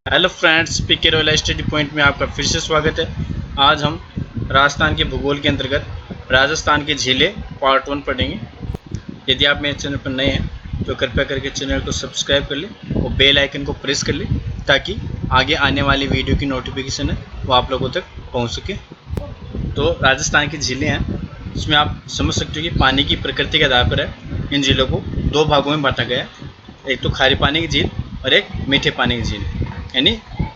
Hello friends, पीके royal study point में आपका फिर से स्वागत है। आज हम राजस्थान के भूगोल के अंतर्गत राजस्थान की झीलें पार्ट 1 पढ़ेंगे। यदि आप मेरे चैनल पर नए हैं तो कृपया करके चैनल को सब्सक्राइब कर लें और बेल आइकन को प्रेस कर लें ताकि आगे आने वाली वीडियो की नोटिफिकेशन है वो आप लोगों तक पहुँच सके। तो राजस्थान की झीलें हैं, इसमें आप समझ सकते हो कि पानी की प्रकृति के आधार पर है इन झीलों को दो भागों में बांटा गया है। एक तो खारे पानी की झील और एक मीठे पानी की झील, यानी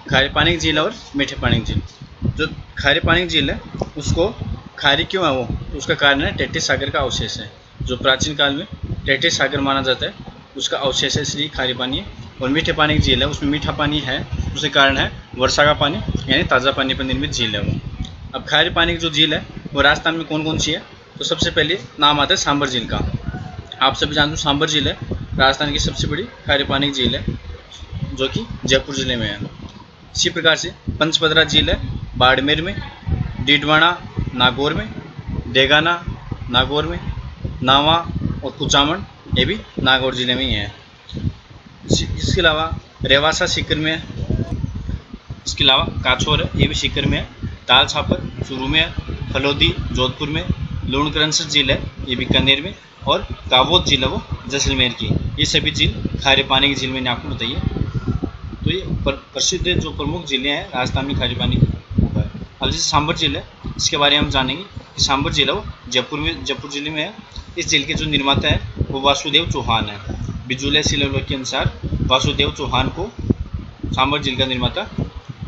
खारे पानी की झील और मीठे पानी की झील। जो खारे पानी की झील है उसको खारी क्यों है वो उसका कारण है टेथिस सागर का अवशेष है, जो प्राचीन काल में टेथिस सागर माना जाता है उसका अवशेष है, इसलिए खारी पानी है। और मीठे पानी की झील है, उसमें मीठा पानी है, उसके कारण है वर्षा का पानी, यानी ताज़ा पानी पर निर्मित झील है वो। अब खारे पानी की जो झील है वो राजस्थान में कौन कौन सी है, तो सबसे पहले नाम आता है सांबर झील का। आप सभी जानते हो सांबर झील है राजस्थान की सबसे बड़ी खारे पानी की झील है, जो कि जयपुर जिले में है। इसी प्रकार से पंचपदरा झील है बाड़मेर में, डीडवाना नागौर में, देगाना नागौर में, नावा और कुचामन ये भी नागौर जिले में ही है। इसके अलावा रेवासा सीकर में है, इसके अलावा काछोर है ये भी सीकर में है, ताल छापर चूरू में है, फलोदी जोधपुर में, लूणकरंस झील है ये बीकानेर में, और कावोत झील है वो जैसलमेर की। ये सभी झील खारे पानी की झील मैंने आपको बताई है। तो ये प्रसिद्ध जो प्रमुख झीलें हैं राजस्थान में खारे पानी की। अब जैसे सांबर झील है, इसके बारे में हम जानेंगे कि सांबर झील है वो जयपुर जिले में है। इस झील के जो निर्माता है वो वासुदेव चौहान है। बिजुले शिलालेख के अनुसार वासुदेव चौहान को सांबर झील का निर्माता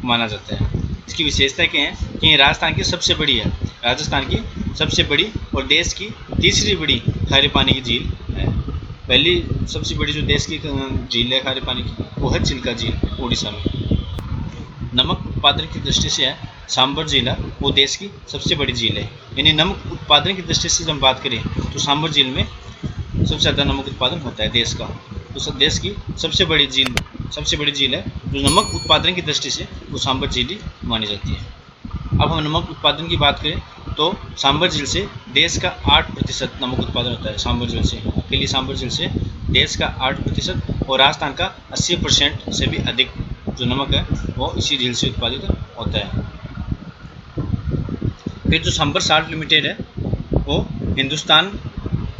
माना जाता है। इसकी विशेषता क्या है कि ये राजस्थान की सबसे बड़ी है, राजस्थान की सबसे बड़ी और देश की तीसरी बड़ी खारे पानी की झील है। पहली सबसे बड़ी जो देश की झील है खारे पानी की वो है चिल्का झील उड़ीसा में। नमक उत्पादन की दृष्टि से है सांबर झील है वो देश की सबसे बड़ी झील है, यानी नमक उत्पादन की दृष्टि से जब बात करें तो सांबर झील में सबसे ज़्यादा नमक उत्पादन होता है देश का। तो देश की सबसे बड़ी झील है जो नमक उत्पादन की दृष्टि से वो सांबर झील ही मानी जाती है। अब हम नमक उत्पादन की बात करें तो सांबर झील से देश का 8% नमक उत्पादन होता है। सांबर झील से अकेली सांबर झील से देश का 8% और राजस्थान का 80% से भी अधिक जो नमक है वो इसी झील से उत्पादित होता है। फिर जो सांबर साल्ट लिमिटेड है वो हिंदुस्तान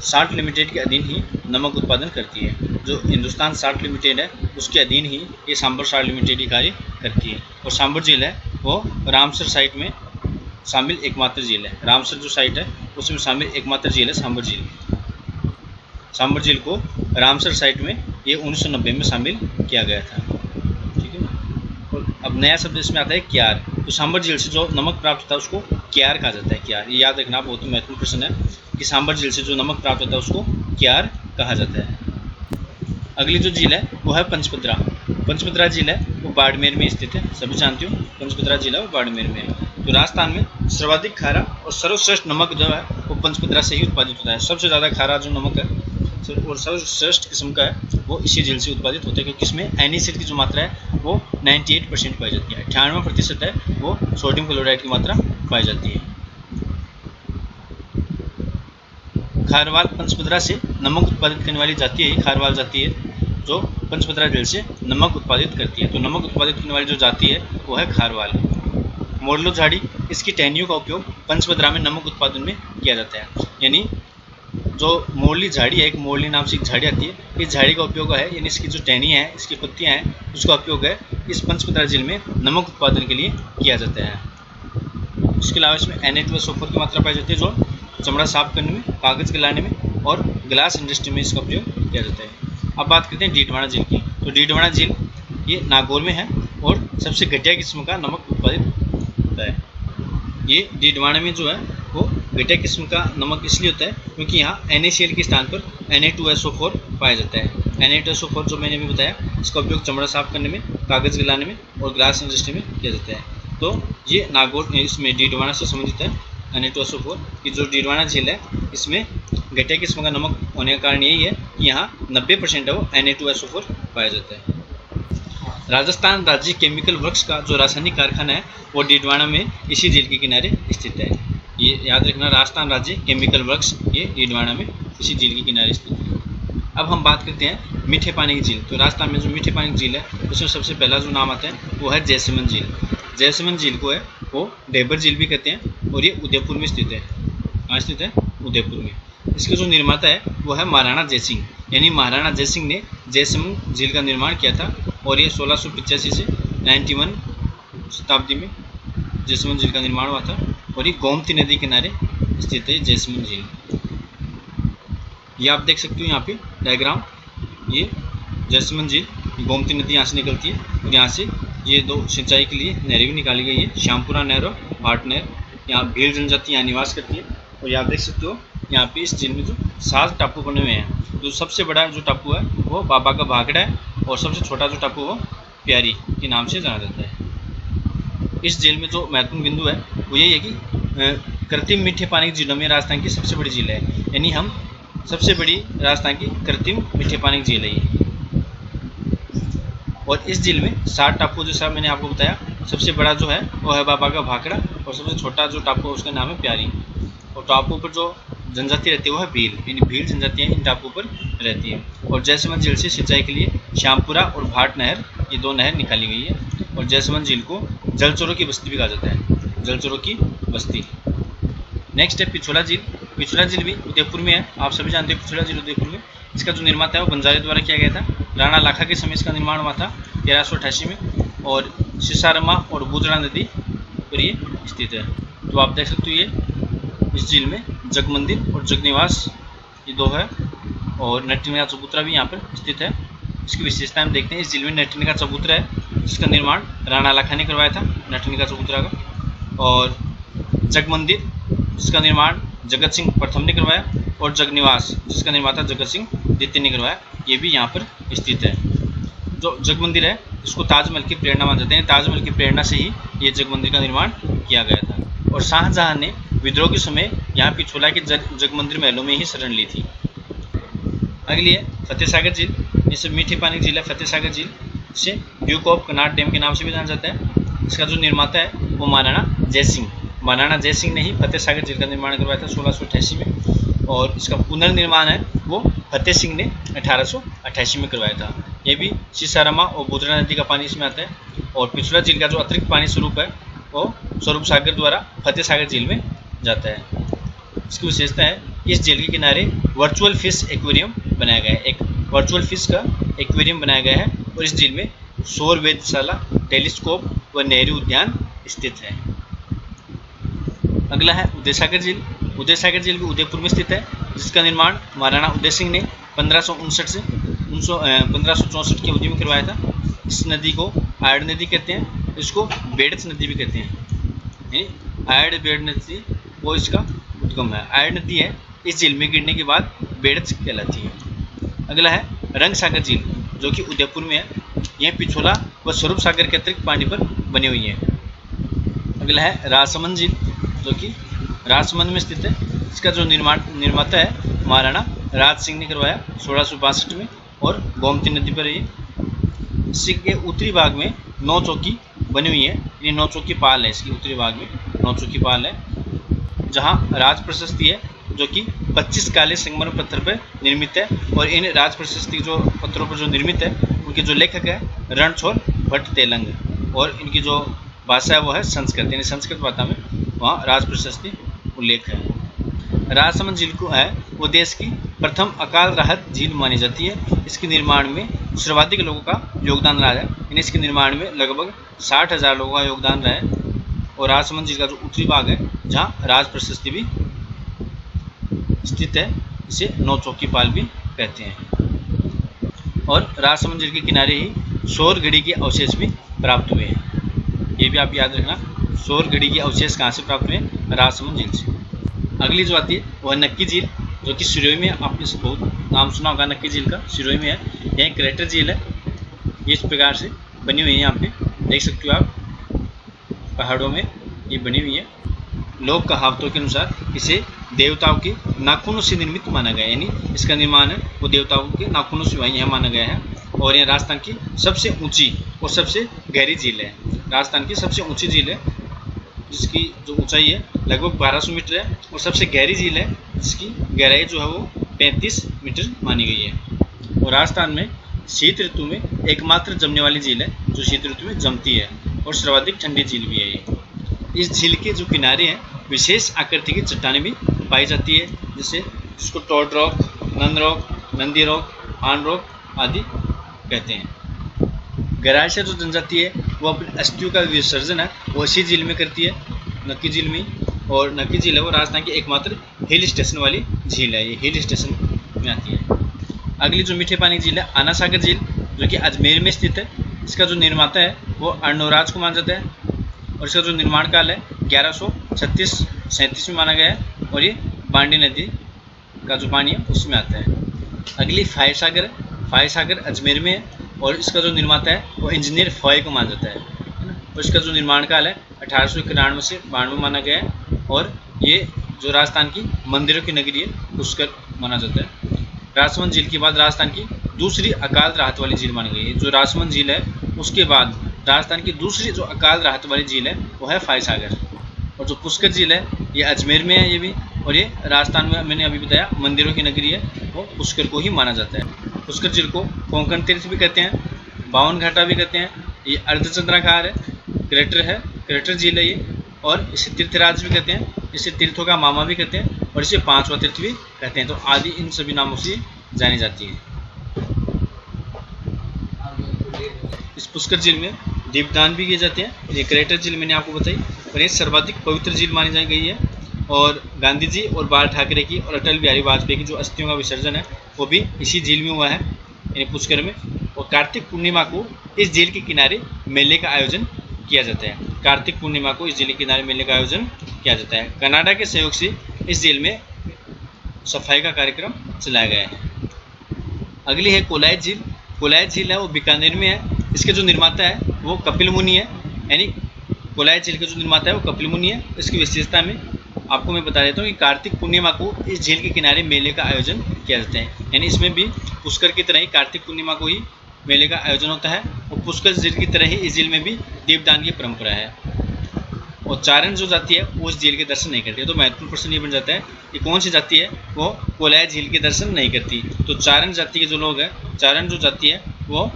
साल्ट लिमिटेड के अधीन ही नमक उत्पादन करती है। जो हिंदुस्तान साल्ट लिमिटेड है उसके अधीन ही ये सांबर साल्ट लिमिटेड ही कार्य करती है। और सांबर झील है वो रामसर साइट में शामिल एकमात्र झील है। रामसर जो साइट है उसमें शामिल एकमात्र झील है सांबर झील। सांबर झील को रामसर साइट में ये 1990 में शामिल किया गया था। ठीक है, और अब नया शब्द इसमें आता है क्यार। तो सांबर झील से जो नमक प्राप्त होता है उसको क्यार कहा जाता है। क्यार ये याद रखना बहुत ही महत्वपूर्ण प्रश्न है कि सांबर झील से जो नमक प्राप्त होता है उसको क्यार कहा जाता है। अगली जो झील है वो है पंचपदरा। पंचपदरा झील है वो बाड़मेर में स्थित है, सभी जानते हो पंचपदरा झील है वो बाड़मेर में है। तो राजस्थान में सर्वाधिक खारा और सर्वश्रेष्ठ नमक जो है वो पंचपदरा से ही उत्पादित होता है। सबसे ज़्यादा खारा जो नमक है और सर्वश्रेष्ठ किस्म का है वो इसी झील से उत्पादित होता है, क्योंकि इसमें एनएसिड की जो मात्रा है वो 98% पाई जाती है। 98% है वो सोडियम क्लोराइड की मात्रा पाई जाती है। खारवाल पंचपदरा से नमक उत्पादित करने वाली जाति है, खारवाल जाति है जो पंचपदरा झील से नमक उत्पादित करती है। तो नमक उत्पादित करने वाली जो जाति है वो है खारवाल। मोरलो झाड़ी, इसकी टहनियों का उपयोग पंचपदरा में नमक उत्पादन में किया जाता है। यानी जो मोरली झाड़ी है, एक मोरली नाम से एक झाड़ी आती है, इस झाड़ी का उपयोग है, यानी इसकी जो टहनी है, इसकी पत्तियां हैं, उसका उपयोग है इस पंचपदरा झील में नमक उत्पादन के लिए किया जाता है। इसके अलावा इसमें Na2SO4 की मात्रा पाई जाती है जो चमड़ा साफ करने में, कागज़ गलाने में और ग्लास इंडस्ट्री में इसका प्रयोग किया जाता है। अब बात करते हैं डीडवाना झील की। तो डीडवाना झील ये नागौर में है और सबसे घटिया किस्म का नमक उत्पादित होता है। ये डीडवाना में जो है वो घटिया किस्म का नमक इसलिए होता है क्योंकि यहाँ NaCl के स्थान पर Na2SO4 पाया जाता है। Na2SO4 जो मैंने अभी बताया इसका उपयोग चमड़ा साफ करने में, कागज़ गलाने में और ग्लास इंडस्ट्री में किया जाता है। तो ये नागौर इसमें डीडवाना से संबंधित है Na2SO4 की। जो डीडवाना झील है इसमें घटिया किस्म का नमक होने का कारण यही है कि यहाँ 90% है वो Na2SO4 पाया जाता है। राजस्थान राज्य केमिकल वर्क्स का जो रासायनिक कारखाना है वो डीडवाना में इसी झील के किनारे स्थित है। ये याद रखना, राजस्थान राज्य केमिकल वर्क्स ये डीडवाना में इसी झील के किनारे स्थित है। अब हम बात करते हैं मीठे पानी की झील। तो राजस्थान में जो मीठे पानी की झील है उसमें सबसे पहला जो नाम आता है वो है जैसमंद झील। जैसमंद झील को है वो ढेबर झील भी कहते हैं और ये उदयपुर में स्थित है। कहाँ स्थित है? उदयपुर में। इसके जो निर्माता है वो है महाराणा जयसिंह, यानी महाराणा जयसिंह ने जैसमंद झील का निर्माण किया था और ये 1685 से 91 शताब्दी में जैसमंद झील का निर्माण हुआ था और ये गोमती नदी किनारे स्थित है जैसमंद झील। ये आप देख सकते हो यहाँ पे डायग्राम, ये जैसमंद झील, गोमती नदी यहाँ से निकलती है और यहाँ से ये दो सिंचाई के लिए नहरें भी निकाली गई है, श्यामपुरा नहर और भाट नहर। यहाँ भील जनजाति यहाँ निवास करती है और ये आप देख सकते हो यहाँ पे इस झील में जो 7 टापू बने हुए हैं। तो सबसे बड़ा जो टापू है वो बाबा का भाखड़ा है और सबसे छोटा जो टापू वो प्यारी के नाम से जाना जाता है। इस झील में जो महत्वपूर्ण बिंदु है वो यही है कि कृत्रिम मीठे पानी की झीलों में राजस्थान की सबसे बड़ी झील है, यानी हम सबसे बड़ी राजस्थान की कृत्रिम मीठे पानी की झील है ये। और इस झील में 7 टापू, जैसा मैंने आपको बताया, सबसे बड़ा जो है वो है बाबा का भाखड़ा और सबसे छोटा जो टापू है उसका नाम है प्यारी। और टापू पर जो जनजाति रहती है वो है भील, यानी भील जनजातियाँ इन टापू पर रहती है। और जैसमंद झील से सिंचाई के लिए श्यामपुरा और भाट नहर, ये 2 नहर निकाली गई है। और जैसमंद झील को जलचरों की बस्ती भी कहा जाता है, जलचरों की बस्ती। नेक्स्ट है पिछोला झील। पिछोला झील भी उदयपुर में है, आप सभी जानते हैं पिछोला झील उदयपुर में। इसका जो निर्माता है वो बंजारे द्वारा किया गया था। राणा लाखा के समय इसका निर्माण हुआ था 1388 में और सिसारमा और बुधड़ा नदी पर ये स्थित है। तो आप देख सकते हो ये इस झील में जग मंदिर और जग निवास ये 2 है और नटनी का चबूतरा भी यहाँ पर स्थित है। इसकी विशेषता हम देखते हैं। इस झील में नटनी का चबूतरा है जिसका निर्माण राणा लाखा ने करवाया था, नटनी का चबूतरा का। और जग मंदिर जिसका निर्माण जगत सिंह प्रथम ने करवाया और जग निवास जिसका निर्माता जगत सिंह द्वितीय ने करवाया, ये भी यहाँ पर स्थित है। जो जग मंदिर है इसको ताजमहल की प्रेरणा मान जाते हैं, ताजमहल की प्रेरणा से ही ये जग मंदिर का निर्माण किया गया था। और शाहजहां ने विद्रोह के समय यहाँ पिछोला के जग मंदिर महलों में ही शरण ली थी। अगली है फतेह सागर झील। ये सब मीठे पानी की झील है। फतेह सागर झील इसे ड्यूक ऑफ कनाट डैम के नाम से भी जाना जाता है। इसका जो निर्माता है वो महाराणा जयसिंह, महाराणा जयसिंह ने ही फतेह सागर झील का निर्माण करवाया था 1688 में और इसका पुनर्निर्माण है वो फतेह सिंह ने 1888 में करवाया था। ये भी सिसारमा और बुधड़ा नदी का पानी इसमें आता है। और पिछोला झील का जो अतिरिक्त पानी स्वरूप है वो स्वरूप सागर द्वारा फतेह सागर झील में जाता है। इसकी विशेषता है इस झील के किनारे वर्चुअल फिश एक्वेरियम बनाया गया है, एक वर्चुअल फिश का एक्वेरियम बनाया गया है और इस झील में सौर वेधशाला, टेलीस्कोप व नेहरू उद्यान स्थित है। अगला है उदय सागर झील। उदय सागर झील भी उदयपुर में स्थित है जिसका निर्माण महाराणा उदय सिंह ने 1559 से 1564 की अवधि में करवाया था। इस नदी को आयड़ नदी कहते हैं, इसको बेड़च नदी भी कहते हैं। आयड़ बेड़ नदी वो इसका उद्गम है, आयड़ नदी है इस झील में गिरने के बाद बेड़च कहलाती है। अगला है रंग सागर झील जो कि उदयपुर में है। यह पिछोला व स्वरूप सागर के अतिरिक्त पानी पर बनी हुई है। अगला है राजसमंद झील जो कि राजसमंद में स्थित है। इसका जो निर्माता है महाराणा राज सिंह ने करवाया 1662 में और गोमती नदी पर ये। इसके उत्तरी भाग में 9 चौकी बनी हुई है, ये 9 चौकी पाल है। इसके उत्तरी भाग में 9 चौकी पाल है जहाँ राज प्रशस्ति है जो कि 25 काले संगमरमर पत्थर पर निर्मित है। और इन राज प्रशस्ति जो पत्थरों पर जो निर्मित है उनके जो लेखक है रणछोड़ भट्ट तेलंग और इनकी जो भाषा है वो है संस्कृत, यानी संस्कृत भाषा में वहाँ राज प्रशस्ति उल्लेख है। राजसमंद झील को है वो देश की प्रथम अकाल राहत झील मानी जाती है। इसके निर्माण में सर्वाधिक लोगों का योगदान रहा है, यानी इसके निर्माण में लगभग 60,000 लोगों का योगदान रहा है। और राजसमंद झील का जो उत्तरी भाग है जहाँ राज प्रशस्ति भी स्थित है इसे 9 चौकी पाल भी कहते हैं। और राजसमंद झील के किनारे ही सौर घड़ी के अवशेष भी प्राप्त हुए हैं। ये भी आप याद रखना, सौर घड़ी के अवशेष कहाँ से प्राप्त हुए हैं? राजसमंद झील से। अगली जो आती है वह नक्की झील जो कि सिरोही में, आपने बहुत नाम सुना होगा नक्की झील का, सिरोही में है। यह एक क्रेटर झील है, ये इस प्रकार से बनी हुई है। यहाँ पे देख सकते हो आप पहाड़ों में ये बनी हुई है। लोक कहावतों के अनुसार इसे देवताओं के नाखूनों से निर्मित माना गया है, यानी इसका निर्माण है वो देवताओं के नाखूनों से यह माना गया है। और यह राजस्थान की सबसे ऊंची और सबसे गहरी झील है। राजस्थान की सबसे ऊंची झील है जिसकी जो ऊंचाई है लगभग 1200 मीटर है और सबसे गहरी झील है जिसकी गहराई जो है वो 35 मीटर मानी गई है। और राजस्थान में शीत ऋतु में एकमात्र जमने वाली झील है जो शीत ऋतु में जमती है, और सर्वाधिक ठंडी झील भी है ये। इस झील के जो किनारे हैं विशेष आकृति की चट्टानें भी पाई जाती है, जिसको टोड रॉक, नंद रॉक, नंदी रॉक, आन रॉक आदि कहते हैं। गरासिया जो जनजाति है वो अपनी अस्थियों का विसर्जन है वो इसी झील में करती है, नक्की झील में। और नक्की झील है वो राजस्थान की एकमात्र हिल स्टेशन वाली झील है, ये हिल स्टेशन में आती है। अगली जो मीठे पानी की झील है आना सागर झील, जो कि अजमेर में स्थित है। इसका जो निर्माता है वो अर्णोराज को माना जाता है, और इसका जो निर्माण काल है 1136-37 में माना गया है, और ये बांडी नदी का जो पानी है उसमें आता है। अगली फाय सागर है, फाय सागर अजमेर में है, और इसका जो निर्माता है वो इंजीनियर फॉय को माना जाता है ना। और इसका जो निर्माण काल है 1891 से 92 माना गया है, और ये जो राजस्थान की मंदिरों की नगरी है पुष्कर माना जाता है। राजसमंद झील के बाद राजस्थान की दूसरी अकाल राहत वाली झील मानी गई है। जो राजसमंद झील है उसके बाद राजस्थान की दूसरी जो अकाल राहत वाली झील है वो है फाय सागर। और जो पुष्कर झील है ये अजमेर में है ये भी, और ये राजस्थान में मैंने अभी बताया मंदिरों की नगरी है, वो पुष्कर को ही माना जाता है। पुष्कर झील को कोंकण तीर्थ भी कहते हैं, बावन घाटा भी कहते हैं। ये अर्धचंद्राकार है, क्रेटर झील है ये, और इसे तीर्थराज भी कहते हैं, इसे तीर्थों का मामा भी कहते हैं, और इसे पांचवा तीर्थ भी कहते हैं। तो आदि इन सभी नामों से जानी जाती है। इस पुष्कर झील में दीपदान भी किए जाते हैं। ये क्रेटर झील मैंने आपको बताई, और ये सर्वाधिक पवित्र झील मानी जा गई है। और गांधी जी और बाल ठाकरे की और अटल बिहारी वाजपेयी की जो अस्थियों का विसर्जन है वो भी इसी झील में हुआ है, यानी पुष्कर में। और कार्तिक पूर्णिमा को इस झील के किनारे मेले का आयोजन किया जाता है। कार्तिक पूर्णिमा को इस झील के किनारे मेले का आयोजन किया जाता है। कनाडा के सहयोग से इस झील में सफाई का कार्यक्रम चलाया गया है। अगली है कोलायत झील। कोलायत झील है वो बीकानेर में है। इसके जो निर्माता है वो कपिल मुनि है, यानी कोलायत झील के जो निर्माता है वो कपिल मुनि है। इसकी विशेषता में आपको मैं बता देता हूँ कि कार्तिक पूर्णिमा को इस झील के किनारे मेले का आयोजन किया जाता है, यानी इसमें भी पुष्कर की तरह ही कार्तिक पूर्णिमा को ही मेले का आयोजन होता है। और पुष्कर झील की तरह ही इस झील में भी दीपदान की परंपरा है। और चारण जो जाति है वो उस झील के दर्शन नहीं करती है। तो महत्वपूर्ण प्रश्न ये बन जाता है कि कौन सी जाति है वो कोलायत झील के दर्शन नहीं करती। तो चारण जाति के जो लोग हैं, चारण जो जाति है वो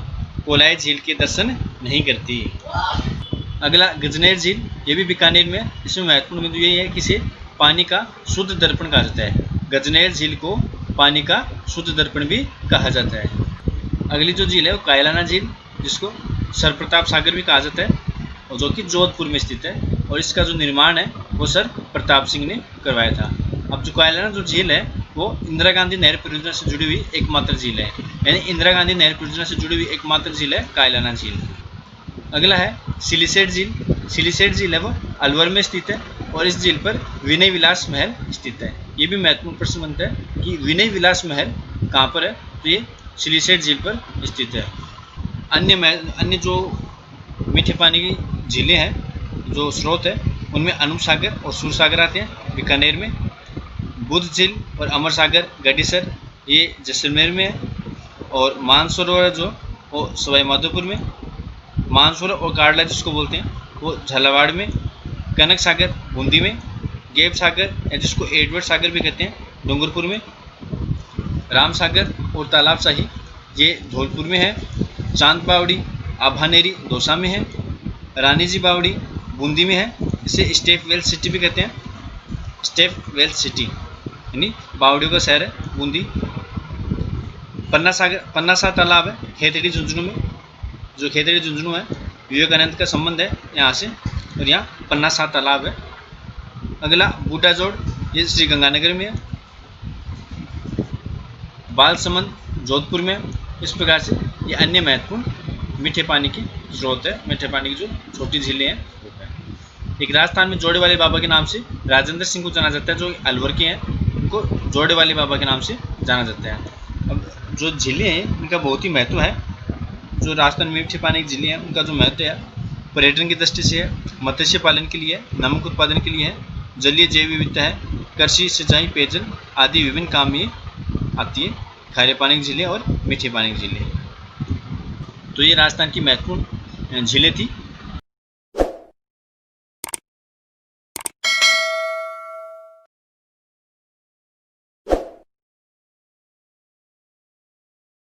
कोलायत झील के दर्शन नहीं करती। अगला गजनेर झील, ये भी बीकानेर में। इसमें महत्वपूर्ण बिंदु ये है कि इसे पानी का शुद्ध दर्पण कहा जाता है। गजनेर झील को पानी का शुद्ध दर्पण भी कहा जाता है। अगली जो झील है वो कायलाना झील, जिसको सर प्रताप सागर भी कहा जाता है, और जो कि जोधपुर में स्थित है। और इसका जो निर्माण है वो सर प्रताप सिंह ने करवाया था। अब जो कायलाना जो झील है वो इंदिरा गांधी नहर परियोजना से जुड़ी हुई एकमात्र झील है, यानी इंदिरा गांधी नहर परियोजना से जुड़ी हुई एकमात्र झील है कायलाना झील। अगला है सिलिसेट झील। सिलिसेट झील है वो अलवर में स्थित है, और इस झील पर विनय विलास महल स्थित है। ये भी महत्वपूर्ण प्रश्न बनता है कि विनय विलास महल कहाँ पर है, तो ये सिलिसेट झील पर स्थित है। अन्य जो मीठे पानी की झीलें हैं, जो स्रोत है, उनमें अनूप सागर और सूरसागर आते हैं बीकानेर में। बुद्ध झील और अमर सागर गडीसर ये जैसलमेर में है। और मानसरोवर जो वो सवाई माधोपुर में। मानसरोवर और काड़ला जिसको बोलते हैं वो झालावाड़ में। कनक सागर बूंदी में। गेब सागर या जिसको एडवर्ड सागर भी कहते हैं डूंगरपुर में। राम सागर और तालाब शाही ये धौलपुर में है। चांद बावड़ी आभानेरी दौसा में है। रानी जी बावड़ी बूंदी में है। इसे स्टेप वेल सिटी भी कहते हैं, स्टेप वेल सिटी यानी बावड़ियों का शहर है बूंदी। पन्ना सा तालाब है खेतड़ी झुंझुनू में। जो खेतड़ी झुंझुनू है विवेकानंद का संबंध है यहाँ से, और यहाँ पन्ना सा तालाब है। अगला बूटा जोड़, ये श्री गंगानगर में है। बालसमंद जोधपुर में। इस प्रकार से ये अन्य महत्वपूर्ण मीठे पानी की स्रोत है, मीठे पानी की जो छोटी झीलें हैं। एक राजस्थान में जोड़े वाले बाबा के नाम से राजेंद्र सिंह को जाना जाता है, जो अलवर के हैं, उनको जोड़े वाले बाबा के नाम से जाना जाता है। अब जो झीलें हैं उनका बहुत ही महत्व है। जो राजस्थान में मीठे पानी की झीलें हैं उनका जो महत्व है पर्यटन की दृष्टि से है, मत्स्य पालन के लिए है, नमक उत्पादन के लिए है, जलीय जैव विविधता है, कृषि सिंचाई पेयजल आदि विभिन्न काम में आती है। खारे पानी की झीलें और मीठे पानी की झीलें। तो ये राजस्थान की महत्वपूर्ण झीलें थी।